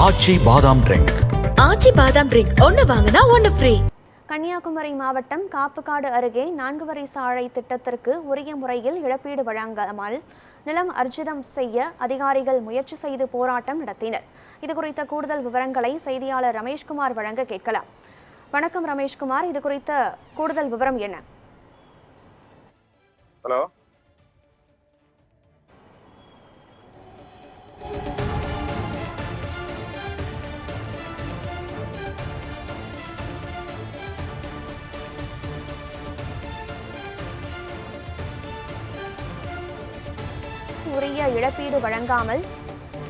ஆச்சி பாதாம் ட்ரிங்க். ஆச்சி பாதாம் ட்ரிங்க் ஒன்னு வாங்கினா ஒன்னு ஃப்ரீ. கன்னியாகுமரி மாவட்டம் காப்புக்காடு அருகே 4 வரி சாலை திட்டத்திற்கு உரிய முறையில் இழப்பீடு வழங்காமல் நிலம் அர்ஜிதம் செய்ய அதிகாரிகள் முயற்சி செய்து போராட்டம் நடத்தினர். இதுகுறித்த கூடுதல் விவரங்களை செய்தியாளர் ரமேஷ்குமார் வழங்க கேட்கலாம். வணக்கம் ரமேஷ்குமார், இது குறித்த கூடுதல் விவரம் என்ன? ஹலோ, உரிய இழப்பீடு வழங்காமல்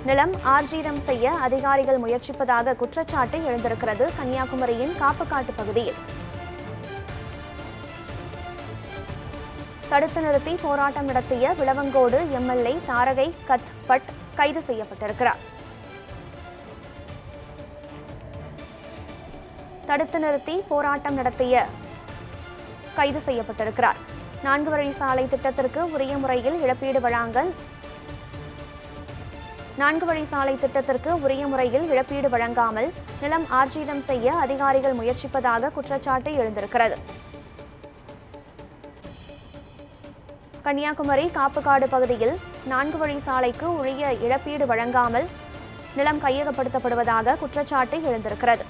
நிலம் ஆர்ஜிதம் செய்ய அதிகாரிகள் முயற்சிப்பதாக குற்றச்சாட்டு எழுந்திருக்கிறது. கன்னியாகுமரியின் காப்புக்காட்டு பகுதியில் தடுத்து நிறுத்தி போராட்டம் நடத்திய விளவங்கோடு எம்எல்ஏ தாரகை கத்பட் கைது செய்யப்பட்டிருக்கிறார். தடுத்து நிறுத்தி போராட்டம் நடத்திய கைது செய்யப்பட்டிருக்கிறார். 4 வழி சாலை திட்டத்திற்கு உரிய முறையில் இழப்பீடு வழங்காமல் நிலம் ஆர்ஜிதம் செய்ய அதிகாரிகள் முயற்சிப்பதாக குற்றச்சாட்டு எழுந்திருக்கிறது. கன்னியாகுமரி காப்புக்காடு பகுதியில் 4 வழி சாலைக்கு உரிய இழப்பீடு வழங்காமல் நிலம் கையகப்படுத்தப்படுவதாக குற்றச்சாட்டு எழுந்திருக்கிறது.